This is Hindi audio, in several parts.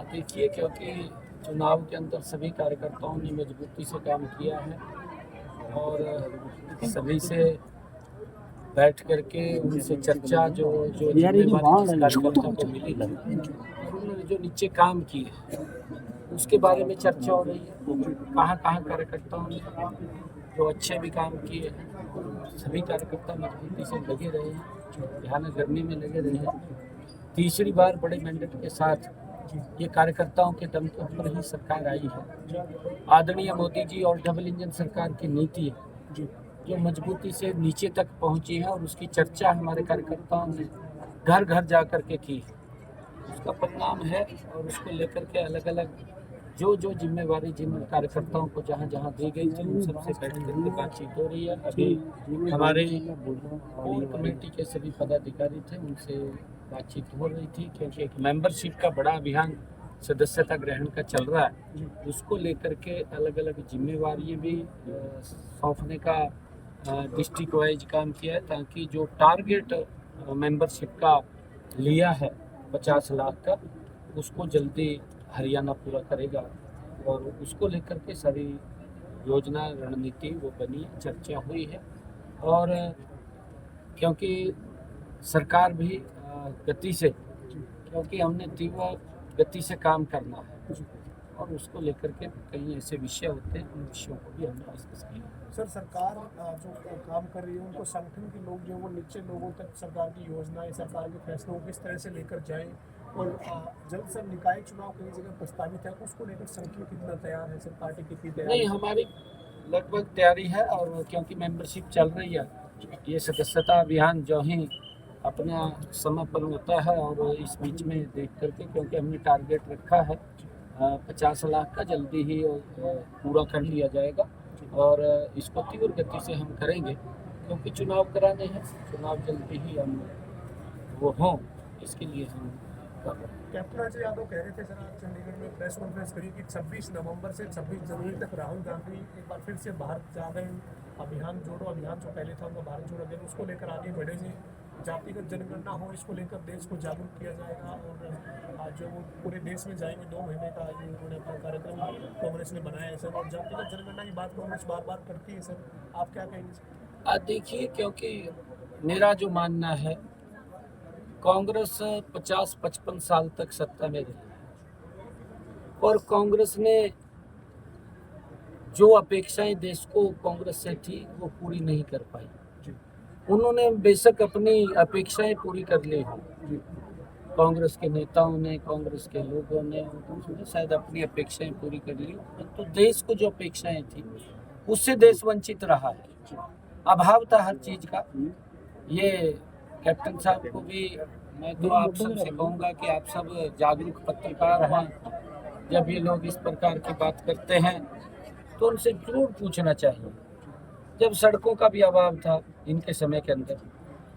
देखिए, क्योंकि चुनाव के अंदर सभी कार्यकर्ताओं ने मजबूती से काम किया है और सभी से बैठ करके उनसे चर्चा जो जो जिम्मेवारी जिस कार्यकर्ता को मिली है और उन्होंने जो नीचे काम किए उसके बारे में चर्चा हो रही है। कहाँ कहाँ कार्यकर्ताओं ने जो अच्छे भी काम किए हैं, सभी कार्यकर्ता मजबूती से लगे रहे हैं, यहाँ गर्मी में लगे रहे हैं। तीसरी बार बड़े मैंडेट के साथ ये कार्यकर्ताओं के दम के ऊपर ही सरकार आई है। आदरणीय मोदी जी और डबल इंजन सरकार की नीति है जो मजबूती से नीचे तक पहुंची है और उसकी चर्चा हमारे कार्यकर्ताओं ने घर घर जा कर के की है। उसका परिणाम है और उसको लेकर के अलग अलग जो जो जिम्मेवारी जिन कार्यकर्ताओं को जहाँ जहाँ दी गई थी उन सबसे बैठ करके बातचीत हो रही है। अभी हमारे कोर कमेटी के सभी पदाधिकारी थे, उनसे बातचीत हो रही थी, क्योंकि एक मेंबरशिप का बड़ा अभियान सदस्यता ग्रहण का चल रहा है। उसको लेकर के अलग अलग जिम्मेवारी भी सौंपने का डिस्ट्रिक्ट वाइज काम किया है, ताकि जो टारगेट मेंबरशिप का लिया है 50 लाख का, उसको जल्दी हरियाणा पूरा करेगा और उसको लेकर के सारी योजना रणनीति वो बनी, चर्चा हुई है। और क्योंकि सरकार भी गति से, क्योंकि हमने तीव्र गति से काम करना है और उसको लेकर के कई ऐसे विषय होते हैं, उन विषयों को भी हमने डिस्कस किया। सर, सरकार जो काम कर रही है उनको संगठन के लोग जो वो नीचे लोगों तक सरकार की योजनाएं, सरकार के फैसलों को किस तरह से लेकर जाएं और जल्द से निकाय चुनाव कई जगह प्रस्तावित है, उसको लेकर संगठन कितना तैयार है, सर पार्टी कितनी तैयार है? नहीं, हमारी लगभग तैयारी है और क्योंकि मेंबरशिप चल रही है, ये सदस्यता अभियान जो ही अपना समापन होता है और इस बीच में देख करके, क्योंकि हमने टारगेट रखा है 50 लाख का, जल्दी ही पूरा कर लिया जाएगा और इसको तीव्र गति से हम करेंगे, क्योंकि चुनाव कराने हैं, चुनाव जल्दी ही हम वो हों, इसके लिए हम कर रहे हैं। कैप्टन अजय यादव कह रहे थे सर आज चंडीगढ़ में प्रेस कॉन्फ्रेंस करी कि 26 नवंबर से 26 जनवरी तक राहुल गांधी एक बार फिर से भारत जा रहे हैं। अभियान जोड़ो अभियान जो पहले था उनका भारत जोड़ो अभियान, उसको लेकर आगे बढ़ेंगे। जातिगत जनगणना हो, इसको लेकर देश को जागरूक किया जाएगा और आज जो वो पूरे देश में जाएंगे 2 महीने का जो उन्होंने अपना कार्यक्रम कांग्रेस ने बनाया है सर। और जातिगत जनगणना की बात कांग्रेस बार बार करती है सर, आप क्या कहेंगे सर? देखिए, क्योंकि मेरा जो मानना है, कांग्रेस 50-55 साल तक सत्ता में रही और कांग्रेस ने जो अपेक्षाएं देश को कांग्रेस से थी वो पूरी नहीं कर पाई। उन्होंने बेशक अपनी अपेक्षाएं पूरी कर ली हो, कांग्रेस के नेताओं ने, कांग्रेस के लोगों ने शायद अपनी अपेक्षाएं पूरी कर ली, तो देश को जो अपेक्षाएं थी उससे देश वंचित रहा है। अभाव था हर चीज का। ये कैप्टन साहब को भी मैं तो आप सबसे कहूँगा कि आप सब जागरूक पत्रकार हैं, जब ये लोग इस प्रकार की बात करते हैं तो उनसे जरूर पूछना चाहिए। जब सड़कों का भी अभाव था इनके समय के अंदर,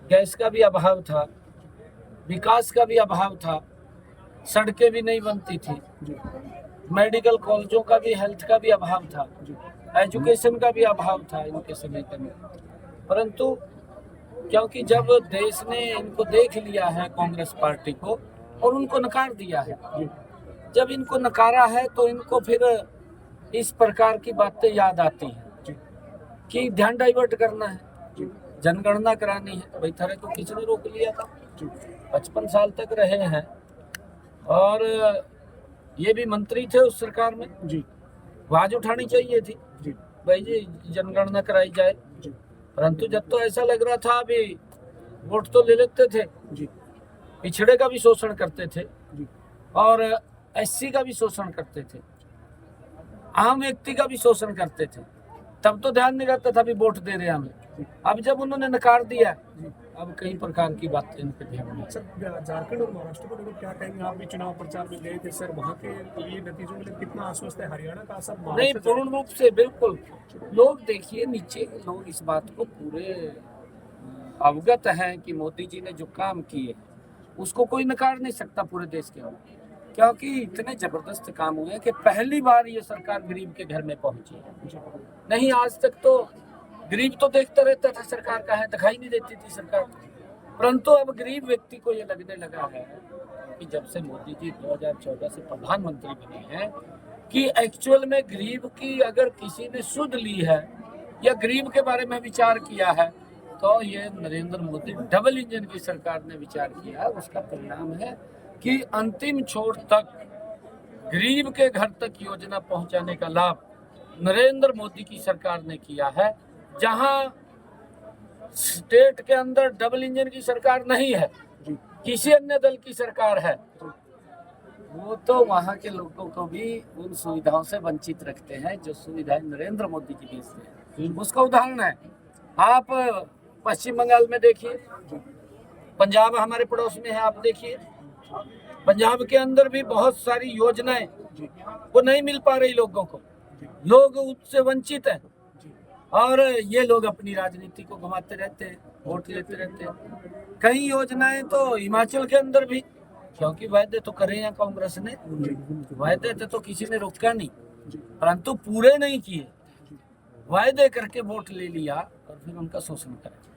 गैस का भी अभाव था, विकास का भी अभाव था, सड़कें भी नहीं बनती थी, मेडिकल कॉलेजों का भी, हेल्थ का भी अभाव था, एजुकेशन का भी अभाव था इनके समय के अंदर। परंतु क्योंकि जब देश ने इनको देख लिया है, कांग्रेस पार्टी को, और उनको नकार दिया है, जब इनको नकारा है तो इनको फिर इस प्रकार की बातें याद आती हैं कि ध्यान डाइवर्ट करना है, जनगणना करानी है। भाई थारे को किसने रोक लिया था? 55 साल तक रहे हैं और ये भी मंत्री थे उस सरकार में, आवाज उठानी चाहिए थी भाई जी जनगणना कराई जाए। परंतु जब तो ऐसा लग रहा था अभी वोट तो ले लेते थे, पिछड़े का भी शोषण करते थे और एससी का भी शोषण करते थे, आम व्यक्ति का भी शोषण करते थे, तब तो ध्यान नहीं रहता था भी वोट दे रहे हमें। अब जब उन्होंने नकार दिया, अब कई प्रकार की बातें इनके ध्यान में। सर, झारखंड और महाराष्ट्र को लेकर क्या कहेंगे? आप भी चुनाव प्रचार में गए थे सर, वहाँ के लिए नतीजों के लिए कितना आश्वस्त है? हरियाणा का असर नहीं, पूर्ण रूप से बिल्कुल। लोग देखिए, नीचे के लोग इस बात को पूरे अवगत हैं कि मोदी जी ने जो काम किए उसको कोई नकार नहीं सकता पूरे देश के अंदर, क्योंकि इतने जबरदस्त काम हुए कि पहली बार ये सरकार गरीब के घर में पहुंची है। नहीं, आज तक तो गरीब तो देखता रहता था सरकार का है, दिखाई नहीं देती थी सरकार, परंतु अब गरीब व्यक्ति को ये लगने लगा है कि जब से मोदी जी 2014 से प्रधानमंत्री बने हैं कि एक्चुअल में गरीब की अगर किसी ने सुध ली है या गरीब के बारे में विचार किया है तो ये नरेंद्र मोदी डबल इंजन की सरकार ने विचार किया है। उसका परिणाम है कि अंतिम छोर तक गरीब के घर तक योजना पहुंचाने का लाभ नरेंद्र मोदी की सरकार ने किया है। जहां स्टेट के अंदर डबल इंजन की सरकार नहीं है, किसी अन्य दल की सरकार है, वो तो वहां के लोगों को भी उन सुविधाओं से वंचित रखते हैं जो सुविधाएं नरेंद्र मोदी जी देते हैं। उसका उदाहरण है, आप पश्चिम बंगाल में देखिए, पंजाब हमारे पड़ोस में है, आप देखिए पंजाब के अंदर भी बहुत सारी योजनाएं वो नहीं मिल पा रही लोगों को, लोग उससे वंचित हैं और ये लोग अपनी राजनीति को घुमाते रहते हैं, वोट लेते रहते हैं। कई योजनाएं तो हिमाचल के अंदर भी, क्योंकि वायदे तो करे हैं कांग्रेस ने, वायदे थे तो किसी ने रोका नहीं, परंतु पूरे नहीं किए, वायदे करके वोट ले लिया और फिर उनका शोषण करा।